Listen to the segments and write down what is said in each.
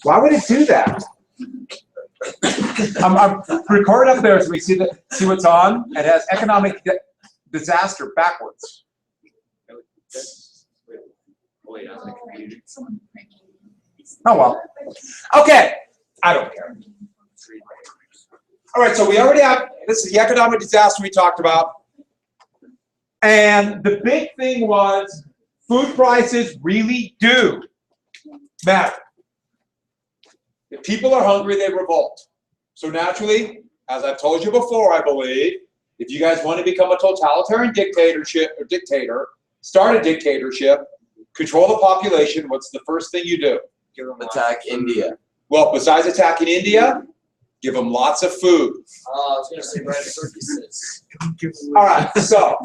Why would it do that? I'm recording up there so we see what's on. It has economic disaster backwards. Oh well. Okay. I don't care. All right, so we already have, this is the economic disaster we talked about. And the big thing was food prices really do matter. If people are hungry, they revolt. So naturally, as I've told you before, I believe, if you guys want to become a totalitarian dictatorship or dictator, start a dictatorship, control the population, what's the first thing you do? Attack India. Well, besides attacking India, give them lots of food. I was going to say bread circuses. All right, so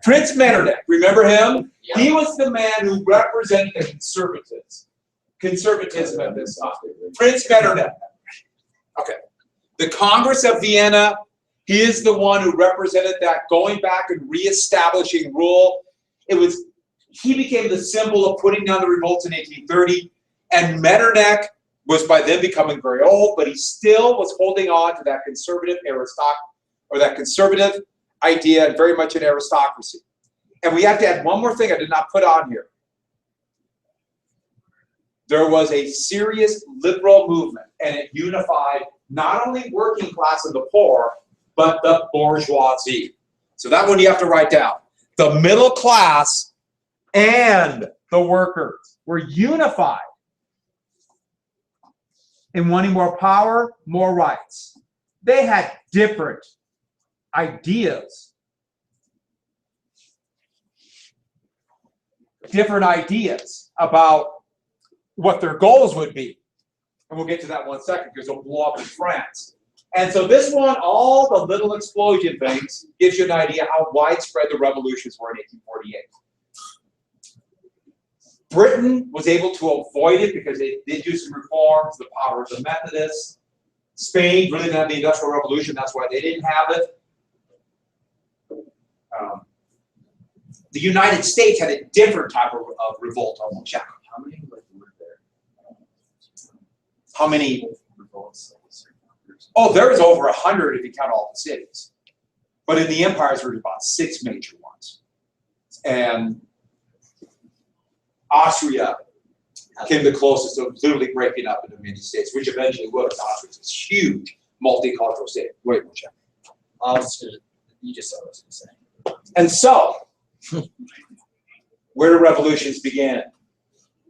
Prince Metternich, remember him? Yeah. He was the man who represented the conservatism at this time. Prince Metternich. Okay. The Congress of Vienna, he is the one who represented that, going back and reestablishing rule. He became the symbol of putting down the revolts in 1830, and Metternich was by then becoming very old, but he still was holding on to that conservative conservative idea, and very much an aristocracy. And we have to add one more thing I did not put on here. There was a serious liberal movement, and it unified not only working class and the poor, but the bourgeoisie. So that one you have to write down. The middle class and the workers were unified in wanting more power, more rights. They had different ideas. About what their goals would be. And we'll get to that in 1 second because it'll blow up in France. And so this one, all the little explosion things, gives you an idea how widespread the revolutions were in 1848. Britain was able to avoid it because they did do some reforms, the power of the Methodists. Spain really didn't have the Industrial Revolution, that's why they didn't have it. The United States had a different type of revolt almost. How many were there? How many revolts? Oh, there was over 100 if you count all the cities. But in the empires, there were about 6 major ones. And Austria came the closest to literally breaking up into many states, which eventually was. Austria was this huge multicultural state. Wait, we'll check. You just said what I was going to say. And so, where do revolutions begin?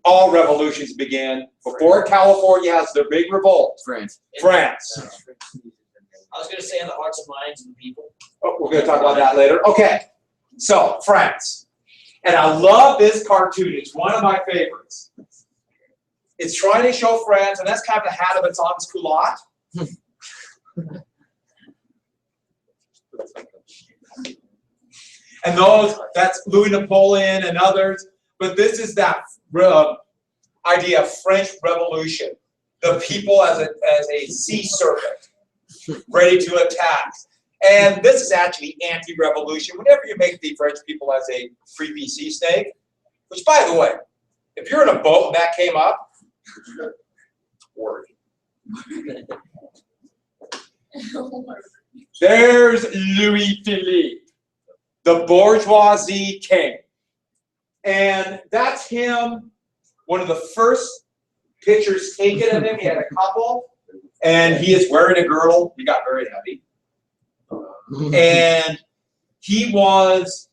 All revolutions began before California has their big revolt. France. I was going to say in the hearts and minds of the people. Oh, we're going to talk about that later. Okay, so France. And I love this cartoon. It's one of my favorites. It's trying to show France, and that's kind of the hat of its on its culotte. And that's Louis Napoleon and others. But this is that idea of French Revolution. The people as a sea serpent, ready to attack. And this is actually anti-revolution. Whenever you make the French people as a creepy sea snake, which, by the way, if you're in a boat and that came up, worry. There's Louis Philippe, the bourgeoisie king. And that's him, one of the first pictures taken of him. He had a couple, and he is wearing a girdle. He got very heavy. And he was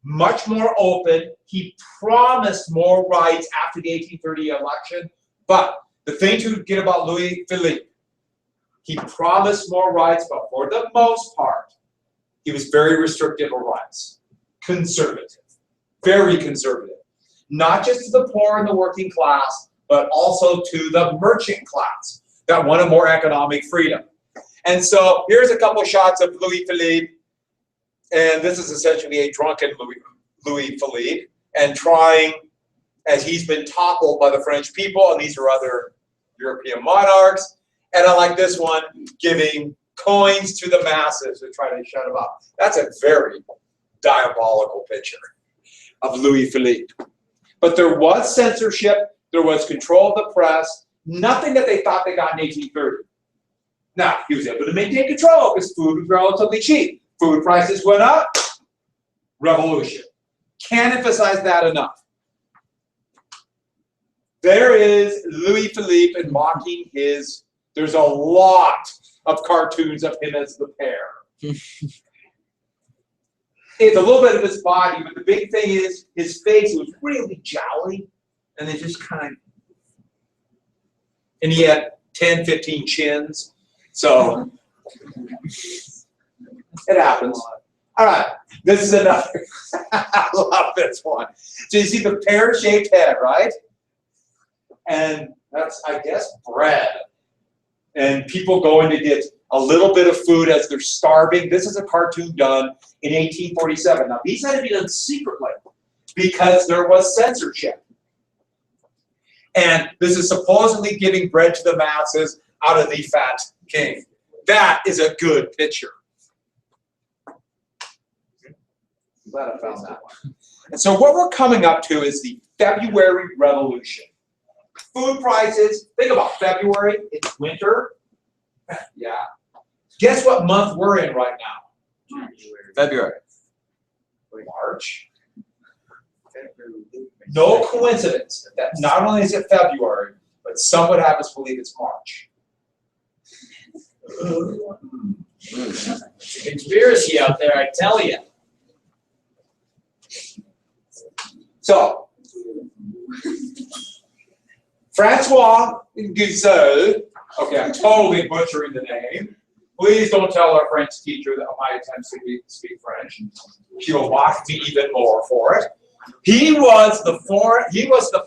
much more open. He promised more rights after the 1830 election. But the thing to get about Louis Philippe, he promised more rights, but for the most part, he was very restrictive of rights. Conservative. Very conservative. Not just to the poor and the working class, but also to the merchant class that wanted more economic freedom. And so here's a couple shots of Louis Philippe. And this is essentially a drunken Louis Philippe, and trying, as he's been toppled by the French people, and these are other European monarchs. And I like this one, giving coins to the masses to try to shut them up. That's a very diabolical picture of Louis Philippe. But there was censorship, there was control of the press, nothing that they thought they got in 1830. Now, he was able to maintain control because food was relatively cheap. Food prices went up, revolution. Can't emphasize that enough. There is Louis Philippe and mocking his, there's a lot of cartoons of him as the pear. It's a little bit of his body, but the big thing is his face was really jowly, and they just kind of, and he had 10, 15 chins, so it happens. All right, this is another, I love this one. So you see the pear-shaped head, right? And that's, I guess, bread. And people going to get a little bit of food as they're starving. This is a cartoon done in 1847. Now, these had to be done secretly because there was censorship. And this is supposedly giving bread to the masses out of the fat king. That is a good picture. I'm glad I found that one. And so what we're coming up to is the February Revolution. Food prices, think about February, it's winter. Yeah. Guess what month we're in right now? February. March. No coincidence that not only is it February, but some would have us believe it's March. Conspiracy out there, I tell you. So, Francois Guizot, okay, I'm totally butchering the name. Please don't tell our French teacher that my attempts to speak French. She'll mock me even more for it. He was the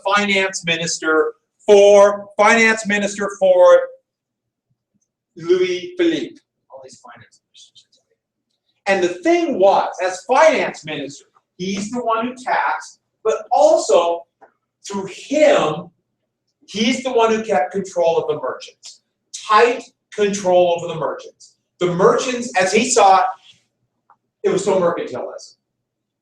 finance minister for Louis Philippe. All these finance ministers. And the thing was, as finance minister, he's the one who taxed, but also through him, he's the one who kept control of the merchants. Tight control over the merchants. The merchants, as he saw it was so mercantilism.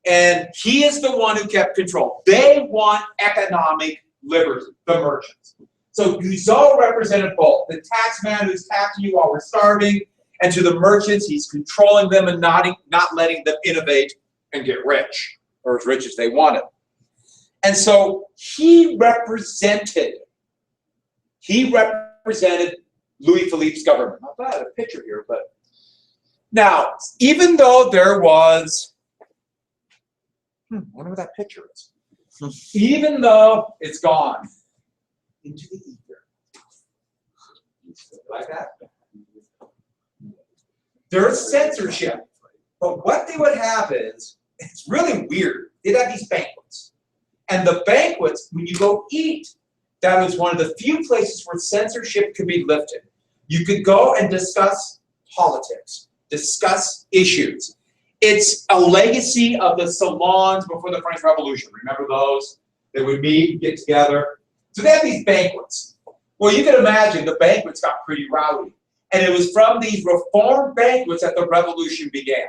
And he is the one who kept control. They want economic liberty, the merchants. So Guizot represented both. The taxman who's taxing you while we're starving, and to the merchants, he's controlling them and not letting them innovate and get rich, or as rich as they wanted. And so he represented Louis Philippe's government. Now, I had a picture here, but now, even though there was, I wonder what that picture is. Even though it's gone into the ether. Like that? There's censorship. But what they would have is, it's really weird. They'd have these banquets. And the banquets, when you go eat, that was one of the few places where censorship could be lifted. You could go and discuss politics, discuss issues. It's a legacy of the salons before the French Revolution. Remember those? They would meet and get together. So they have these banquets. Well, you can imagine the banquets got pretty rowdy. And it was from these reform banquets that the revolution began.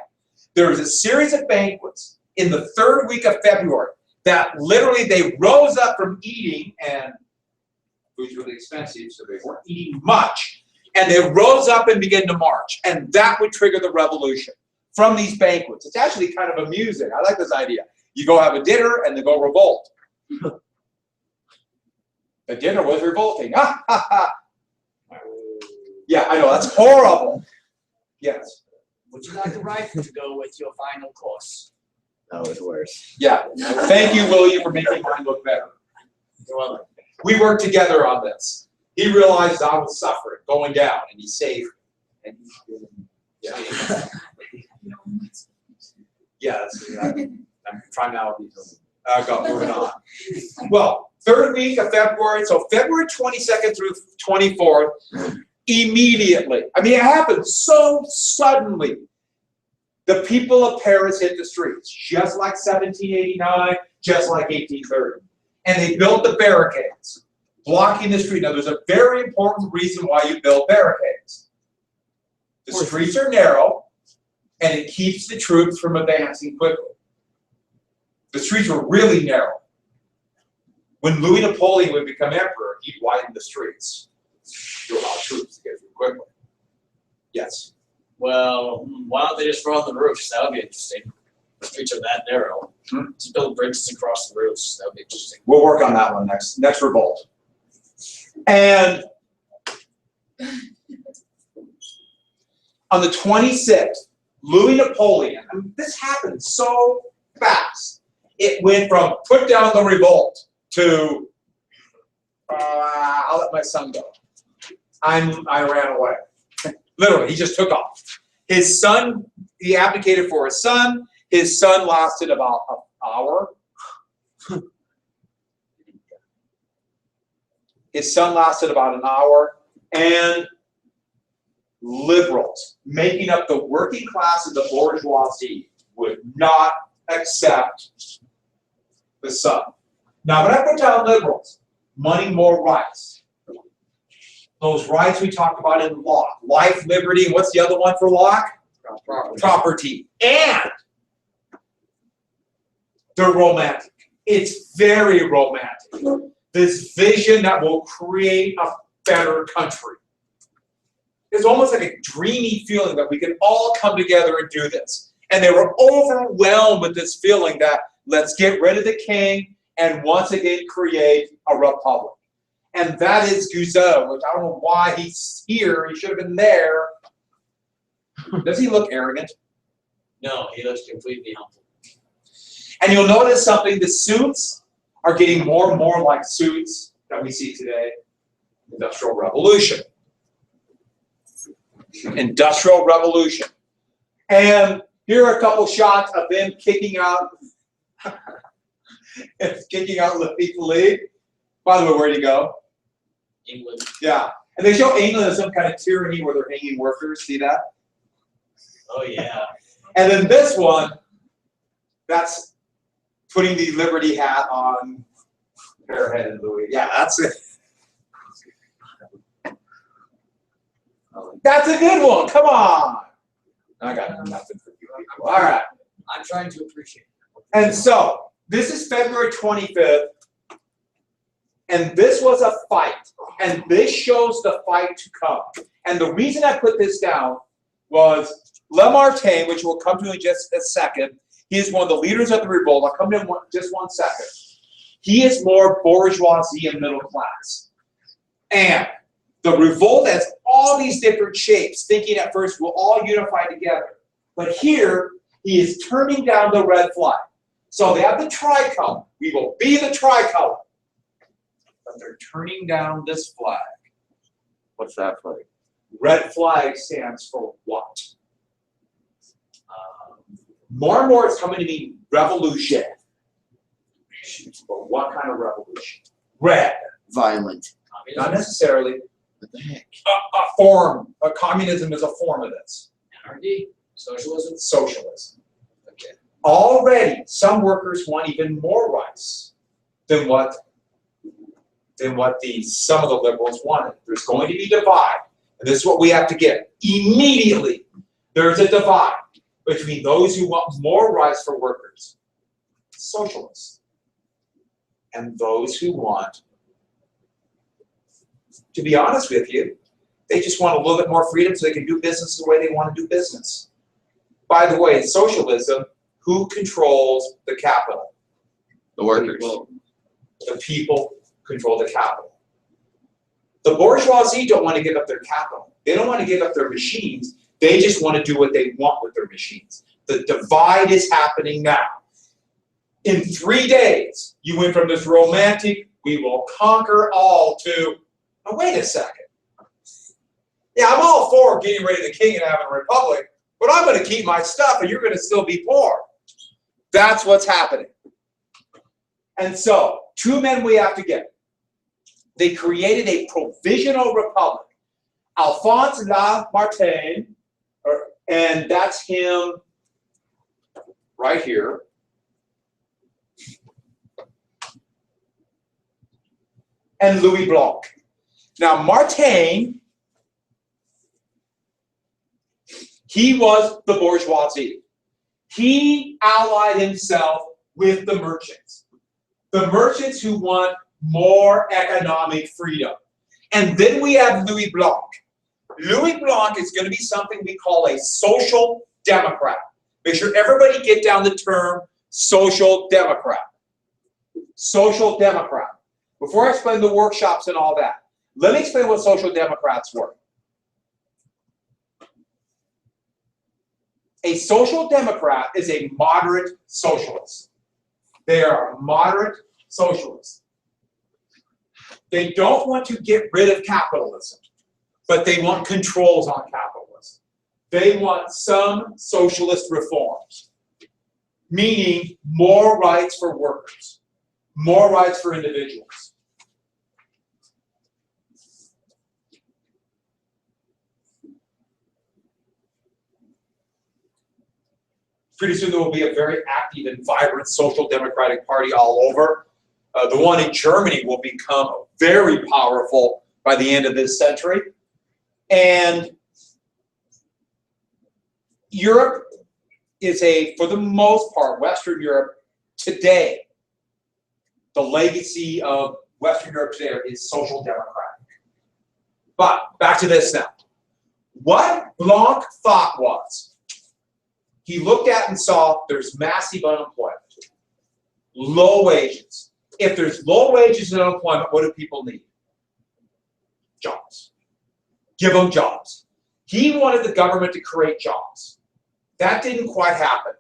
There was a series of banquets in the third week of February that literally they rose up from eating, and food's really expensive, so they weren't eating much. And they rose up and began to march. And that would trigger the revolution from these banquets. It's actually kind of amusing. I like this idea. You go have a dinner and then go revolt. The dinner was revolting. Ah, ha, ha. Yeah, I know, that's horrible. Yes. Would you like the rifle to go with your final course? That was worse. Yeah. Thank you, William, for making mine look better. You're welcome. We worked together on this. He realized I was suffering, going down, and he saved me. And yeah. Yes. I'm trying out these. Moving on. Well, third week of February, so February 22nd through 24th, immediately. I mean, it happened so suddenly. The people of Paris hit the streets, just like 1789, just like 1830. And they built the barricades, blocking the street. Now, there's a very important reason why you build barricades. The streets are narrow, and it keeps the troops from advancing quickly. The streets were really narrow. When Louis Napoleon would become emperor, he'd widen the streets. Throw out troops to get through quickly. Yes. Well, why don't they just run on the roofs? That would be interesting. The streets are that narrow. Just build bridges across the roofs. That would be interesting. We'll work on that one next revolt. And on the 26th, Louis Napoleon, I mean, this happened so fast. It went from put down the revolt to I'll let my son go. I ran away. Literally, he just took off. His son, he abdicated for his son. His son lasted about an hour. His son lasted about an hour. And liberals, making up the working class of the bourgeoisie, would not accept the son. Now, when I put down liberals, money, more rights. Those rights we talked about in Locke. Life, liberty, and what's the other one for Locke? Property. And they're romantic. It's very romantic. This vision that will create a better country. It's almost like a dreamy feeling that we can all come together and do this. And they were overwhelmed with this feeling that let's get rid of the king and once again create a republic. And that is Guizot, which I don't know why he's here. He should have been there. Does he look arrogant? No, he looks completely humble. And you'll notice something, the suits are getting more and more like suits that we see today. Industrial Revolution. Industrial Revolution. And here are a couple shots of them kicking out Louis Philippe. By the way, where'd he go? England. Yeah. And they show England as some kind of tyranny where they're hanging workers. See that? Oh, yeah. And then this one, that's putting the Liberty hat on bareheaded Louis. Yeah, that's it. That's a good one. Come on. I got nothing for you people. All right. I'm trying to appreciate it. And so, this is February 25th. And this was a fight. And this shows the fight to come. And the reason I put this down was Lamartine, which we'll come to in just a second. He is one of the leaders of the revolt. I'll come to him just 1 second. He is more bourgeoisie and middle class. And the revolt has all these different shapes, thinking at first we'll all unify together. But here, he is turning down the red flag. So they have the tricolor. We will be the tricolor. But they're turning down this flag. What's that flag? Red flag stands for what? More and more it's coming to mean revolution. But what kind of revolution? Red. Violent. Not necessarily. What the heck? A form. Communism is a form of this. Anarchy? Socialism? Socialism. Okay. Already, some workers want even more rights than what some of the liberals wanted. There's going to be a divide. And this is what we have to get. Immediately, there's a divide between those who want more rights for workers, socialists, and those who want, to be honest with you, they just want a little bit more freedom so they can do business the way they want to do business. By the way, in socialism, who controls the capital? The workers. The people control the capital. The bourgeoisie don't want to give up their capital. They don't want to give up their machines. They just want to do what they want with their machines. The divide is happening now. In 3 days, you went from this romantic, we will conquer all, to, oh, wait a second. Yeah, I'm all for getting rid of the king and having a republic, but I'm going to keep my stuff and you're going to still be poor. That's what's happening. And so, 2 men we have to get. They created a provisional republic. Alphonse Lamartine, and that's him right here. And Louis Blanc. Now, Martin, he was the bourgeoisie. He allied himself with the merchants. The merchants who want more economic freedom. And then we have Louis Blanc. Louis Blanc is going to be something we call a social democrat. Make sure everybody get down the term social democrat. Social democrat. Before I explain the workshops and all that, let me explain what social democrats were. A social democrat is a moderate socialist. They are a moderate socialist. They don't want to get rid of capitalism, but they want controls on capitalism. They want some socialist reforms, meaning more rights for workers, more rights for individuals. Pretty soon there will be a very active and vibrant social democratic party all over. The one in Germany will become very powerful by the end of this century. And Europe is for the most part, Western Europe today, the legacy of Western Europe today is social democratic. But back to this now. What Blanc thought was, he looked at and saw there's massive unemployment, low wages. If there's low wages and unemployment, what do people need? Jobs. Give them jobs. He wanted the government to create jobs. That didn't quite happen.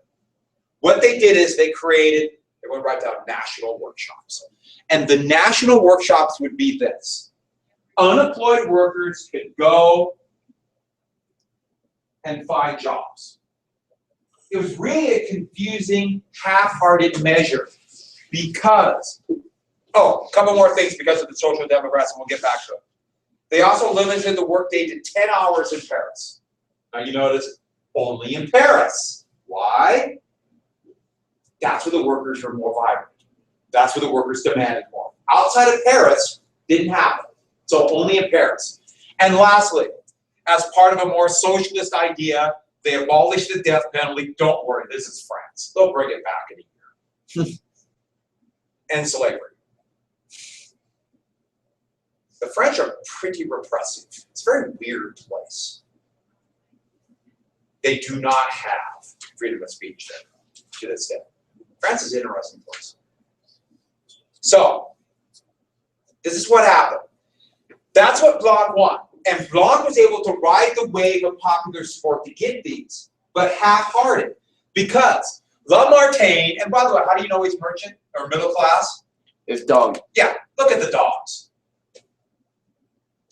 What they did is they went right down national workshops. And the national workshops would be this. Unemployed workers could go and find jobs. It was really a confusing, half-hearted measure because, a couple more things because of the Social Democrats, and we'll get back to it. They also limited the workday to 10 hours in Paris. Now you notice, only in Paris. Why? That's where the workers were more vibrant. That's where the workers demanded more. Outside of Paris, didn't happen. So only in Paris. And lastly, as part of a more socialist idea, they abolished the death penalty. Don't worry, this is France. They'll bring it back in a year. And slavery. The French are pretty repressive. It's a very weird place. They do not have freedom of speech there to this day. France is an interesting place. So, this is what happened. That's what Blanc wanted. And Blanc was able to ride the wave of popular support to get these, but half-hearted. Because Lamartine, and by the way, how do you know he's merchant or middle class? His dog. Yeah, look at the dogs.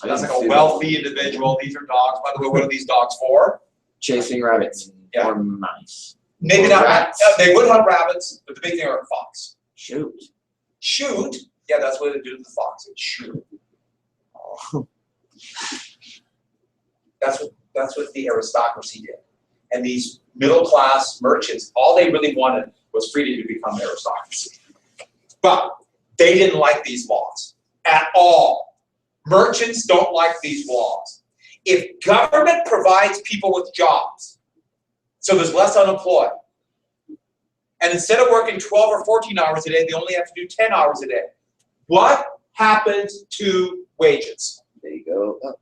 That's like a wealthy individual. These are dogs. By the way, what are these dogs for? Chasing rabbits. Yeah. Or mice. Maybe Or not. rats. They would hunt rabbits, but the big thing are a fox. Shoot. Shoot? Yeah, that's what they do to the fox. It's shoot. Oh. That's what the aristocracy did. And these middle-class merchants, all they really wanted was freedom to become aristocracy. But they didn't like these laws at all. Merchants don't like these laws. If government provides people with jobs, so there's less unemployed, and instead of working 12 or 14 hours a day, they only have to do 10 hours a day, what happens to wages? They go up.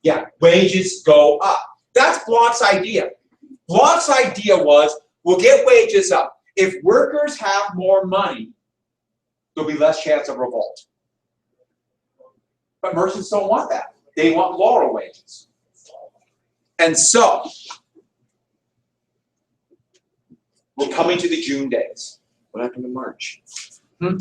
Yeah, wages go up. That's Blanc's idea. Blanc's idea was, we'll get wages up. If workers have more money, there'll be less chance of revolt. But merchants don't want that. They want lower wages. And so, we're coming to the June days. What happened to March? Hmm?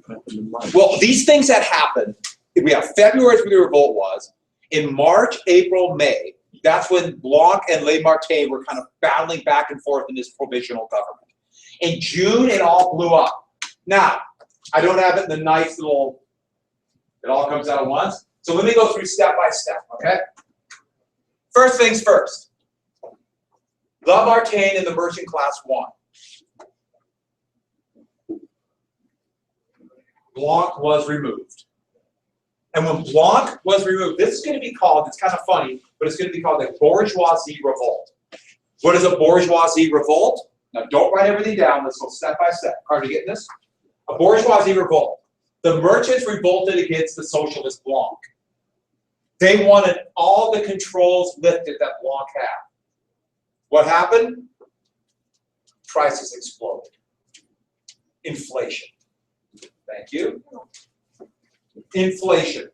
What happened to March? Well, these things had happened. We have February is where the revolt was. In March, April, May, that's when Blanc and Lamartine were kind of battling back and forth in this provisional government. In June, it all blew up. Now, I don't have it in the nice little, it all comes out at once. So let me go through step by step, okay? First things first. Lamartine and the merchant class won. Blanc was removed. And when Blanc was removed, this is going to be called, it's kind of funny, but it's going to be called the bourgeoisie revolt. What is a bourgeoisie revolt? Now, don't write everything down. Let's go step by step. Are you getting this? A bourgeoisie revolt. The merchants revolted against the socialist Blanc. They wanted all the controls lifted that Blanc had. What happened? Prices exploded. Inflation. Thank you. Inflation.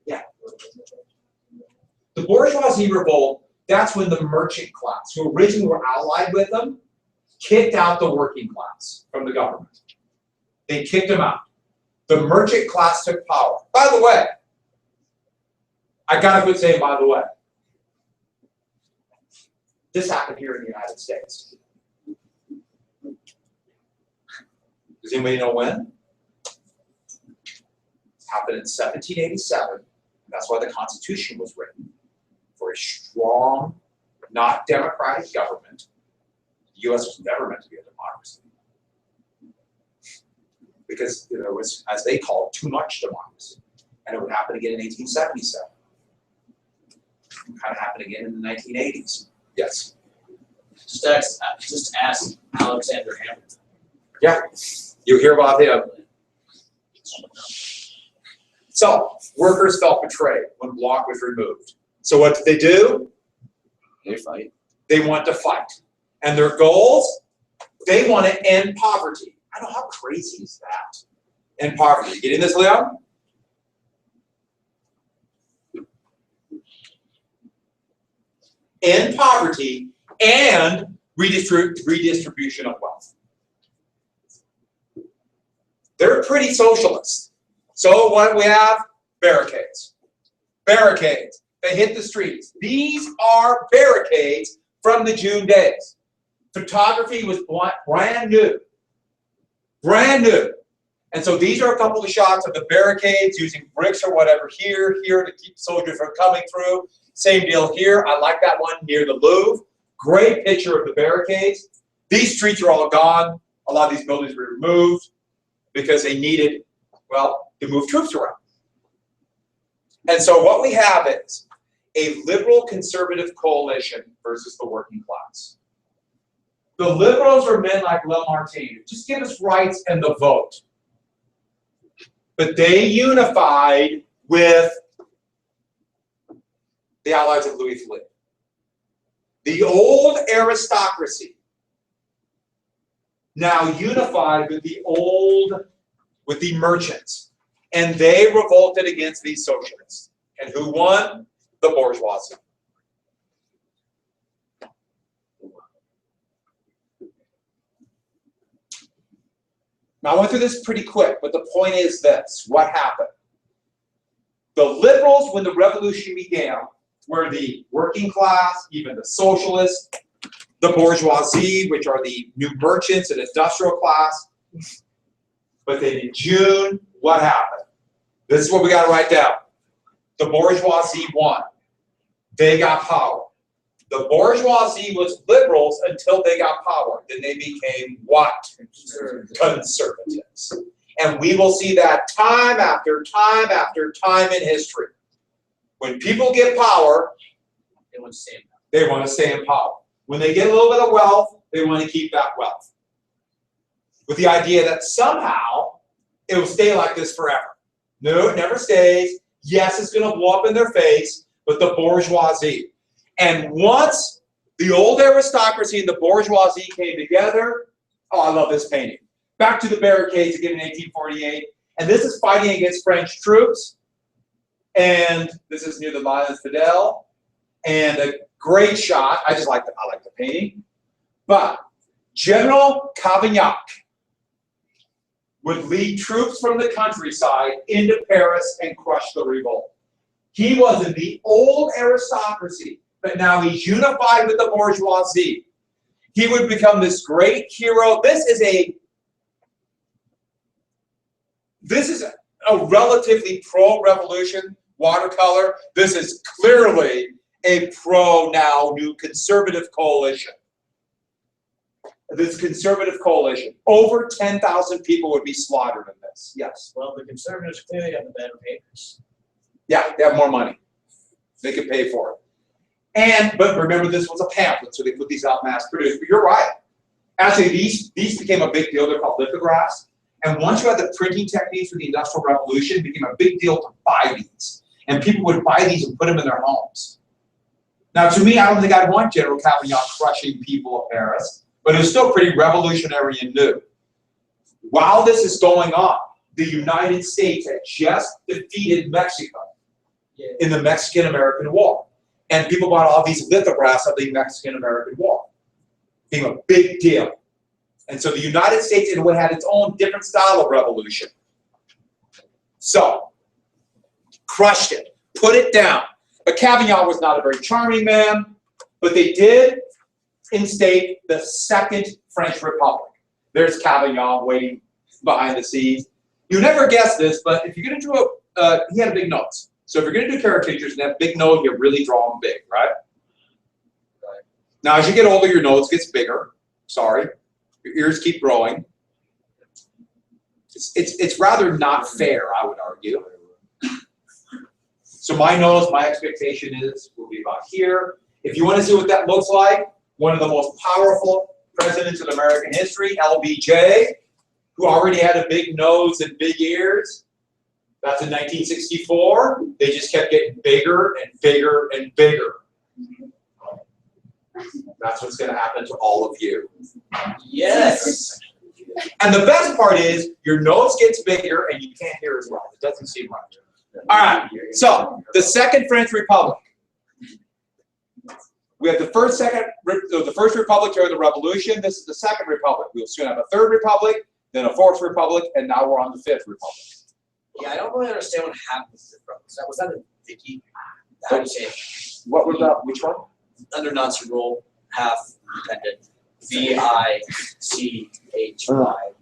Yeah. The bourgeoisie revolt, that's when the merchant class, who originally were allied with them, kicked out the working class from the government. They kicked them out. The merchant class took power. By the way, I gotta quit saying by the way. This happened here in the United States. Does anybody know when? It happened in 1787. That's why the Constitution was written. For a strong, not democratic government. The U.S. was never meant to be a democracy. Because there was, as they called, too much democracy. And it would happen again in 1877. It would kind of happen again in the 1980s. Yes? Just ask Alexander Hamilton. Yeah, you hear about him. So, workers felt betrayed when Blanc was removed. So what did they do? They fight. They want to fight. And their goals? They want to end poverty. I know, how crazy is that? End poverty. You getting this, Leon? End poverty and redistribution of wealth. They're pretty socialist. So what do we have? Barricades. Barricades. They hit the streets. These are barricades from the June days. Photography was brand new. Brand new. And so these are a couple of shots of the barricades using bricks or whatever here to keep soldiers from coming through. Same deal here. I like that one near the Louvre. Great picture of the barricades. These streets are all gone. A lot of these buildings were removed because they needed, well, to move troops around. And so what we have is a liberal conservative coalition versus the working class. The liberals are men like Lamartine. Just give us rights and the vote. But they unified with the allies of Louis Philippe. The old aristocracy now unified with the merchants. And they revolted against these socialists. And who won? The bourgeoisie. Now, I went through this pretty quick, but the point is this. What happened? The liberals, when the revolution began, were the working class, even the socialists, the bourgeoisie, which are the new merchants and industrial class. But then in June, what happened? This is what we got to write down. The bourgeoisie won. They got power. The bourgeoisie was liberals until they got power. Then they became what? Conservatives. And we will see that time after time after time in history. When people get power, They want to stay in power. they want to stay in power. When they get a little bit of wealth, they want to keep that wealth. With the idea that somehow it will stay like this forever. No, it never stays. Yes, it's going to blow up in their face, but the bourgeoisie. And once the old aristocracy and the bourgeoisie came together, oh, I love this painting. Back to the barricades again in 1848. And this is fighting against French troops. And this is near the Mile Fidel. And a great shot. I like the painting. But General Cavaignac would lead troops from the countryside into Paris and crush the revolt. He was in the old aristocracy, but now he's unified with the bourgeoisie. He would become this great hero. This is a relatively pro-revolution watercolor. This is clearly a pro-now new conservative coalition. This conservative coalition. Over 10,000 people would be slaughtered in this. Yes. Well, the conservatives clearly have the better papers. Yeah, they have more money. They can pay for it. But remember, this was a pamphlet, so they put these out mass produced. But you're right. Actually, these became a big deal. They're called lithographs. And once you had the printing techniques for the Industrial Revolution, it became a big deal to buy these. And people would buy these and put them in their homes. Now, to me, I don't think I'd want General Cavaignac crushing people of Paris, but it was still pretty revolutionary and new. While this is going on, the United States had just defeated Mexico in the Mexican-American War. And people bought all these lithographs of the Mexican-American War. It became a big deal. And so the United States, in a way, had its own different style of revolution. So, crushed it, put it down. But Cavaignac was not a very charming man, but they did instate the Second French Republic. There's Cavaignac waiting behind the scenes. You never guess this, but if you're going to do he had a big nose. So if you're going to do caricatures and have big nose, you really draw them big, right? Now, as you get older, your nose gets bigger. Sorry. Your ears keep growing. It's rather not fair, I would argue. So my nose, my expectation is, will be about here. If you want to see what that looks like, one of the most powerful presidents in American history, LBJ, who already had a big nose and big ears. That's in 1964. They just kept getting bigger and bigger and bigger. That's what's going to happen to all of you. Yes. And the best part is your nose gets bigger and you can't hear as well. It doesn't seem right. All right. So the Second French Republic. We have the first republic during the Revolution. This is the Second Republic. We'll soon have a Third Republic, then a Fourth Republic, and now we're on the Fifth Republic. Yeah, I don't really understand what happened with the republics. Was that a Vicky? How do you say it? What was that? Which one? Under Nazi rule, half independent. V-I-C-H-Y.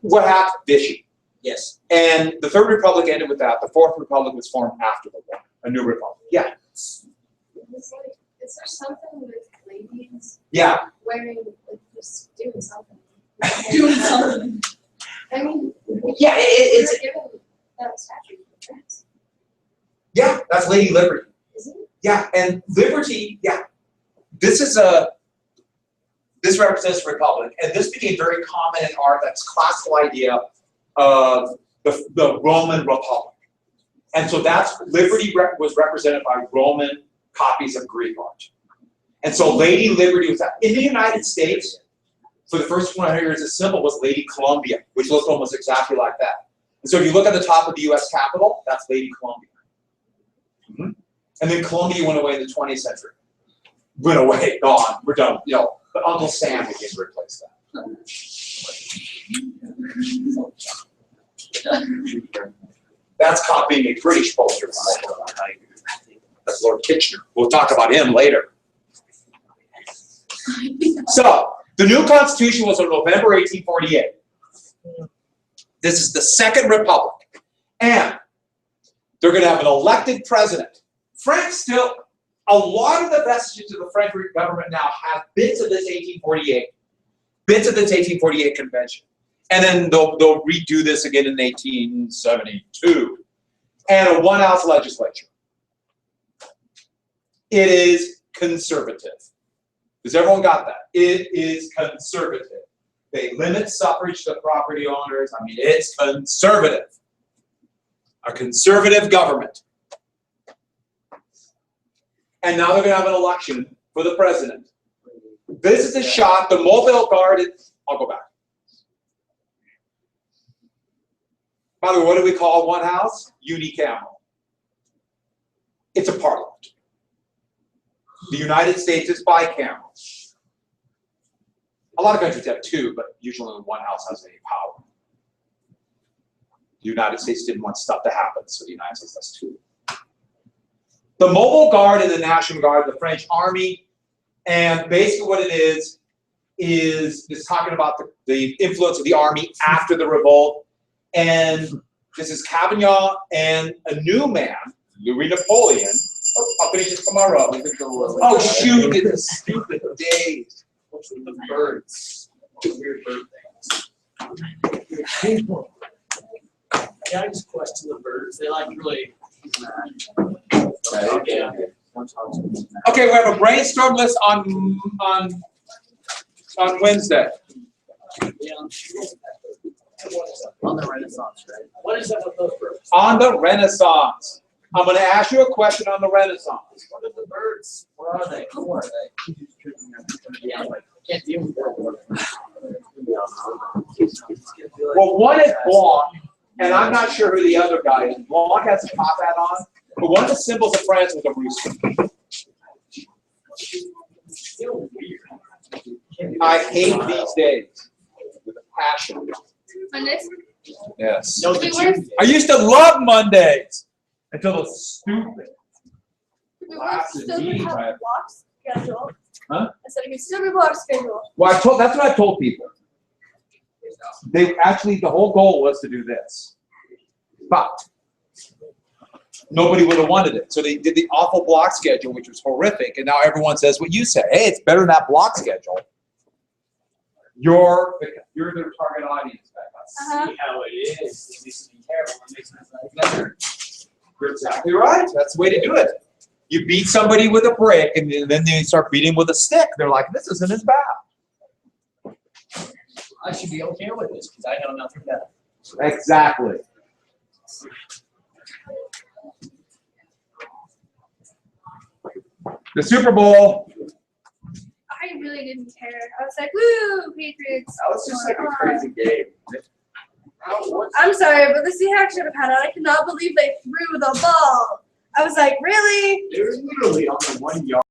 What happened? Vichy. Yes. And the Third Republic ended with that. The Fourth Republic was formed after the war. A new republic. Yeah. Is there something with ladies Yeah. wearing, like, just doing something? Doing something. I mean, Yeah, it's we were given that statue for France, yeah, that's Lady Liberty. isn't it? Yeah, and liberty, yeah. This represents the republic, and this became very common in art, that's classical idea of the Roman Republic. And so that's, liberty was represented by Roman copies of Greek art. And so Lady Liberty was that. In the United States, for the first 100 years, the symbol was Lady Columbia, which looked almost exactly like that. And so if you look at the top of the US Capitol, that's Lady Columbia. Mm-hmm. And then Columbia went away in the 20th century. Went away, gone, we're done. You know, but Uncle Sam began to replace that. That's copying a British poster. That's Lord Kitchener. We'll talk about him later. So, the new Constitution was on November 1848. This is the Second Republic. And they're going to have an elected president. France still, a lot of the vestiges of the French government now have bits of this 1848 convention. And then they'll redo this again in 1872. And a one-house legislature. It is conservative. Has everyone got that? It is conservative. They limit suffrage to property owners. I mean, it's conservative. A conservative government. And now they're going to have an election for the president. This is a shot. The Mobile Guard, I'll go back. By the way, what do we call one house? Unicameral. It's a parliament. The United States is bicameral. A lot of countries have two, but usually only one house has any power. The United States didn't want stuff to happen, so the United States has two. The Mobile Guard and the National Guard, the French army, and basically what it is talking about the influence of the army after the revolt. And this is Cavaignac and a new man, Louis Napoleon. Oh, I'll finish it tomorrow. Oh, shoot, it's a stupid day. What's with the birds? Weird bird things. Yeah, I just question the birds. They like really. Yeah. Okay, we have a brainstorm list on Wednesday. Yeah. On the Renaissance, right? What is that with those birds? On the Renaissance. I'm going to ask you a question on the Renaissance. What are the birds? Where are they? Who are they? Yeah, like, can't deal with that. Well, one is Blanc, and I'm not sure who the other guy is. Blanc has a top hat on, but one of the symbols of France was a rooster. Still weird. I hate these days with a passion. Mondays? Yes. No, We the were- June. I used to love Mondays until it's stupid. We Classes, still meetings, have I- a block schedule. Huh? I said it could still be block schedule. Well, that's what I told people. They actually, the whole goal was to do this, but nobody would have wanted it. So they did the awful block schedule, which was horrific, and now everyone says what you say. Hey, it's better than that block schedule. You're their target audience, Becca. See how it is. They used to be terrible. It makes sense like that. You're exactly right. That's the way to do it. You beat somebody with a brick, and then they start beating with a stick. They're like, this isn't as bad. I should be okay with this because I know nothing better. Exactly. The Super Bowl. I really didn't care. I was like, woo, Patriots. That was just like a crazy game. I'm sorry, but the Seahawks should have had it. I cannot believe they threw the ball. I was like, really? They're literally on the 1 yard.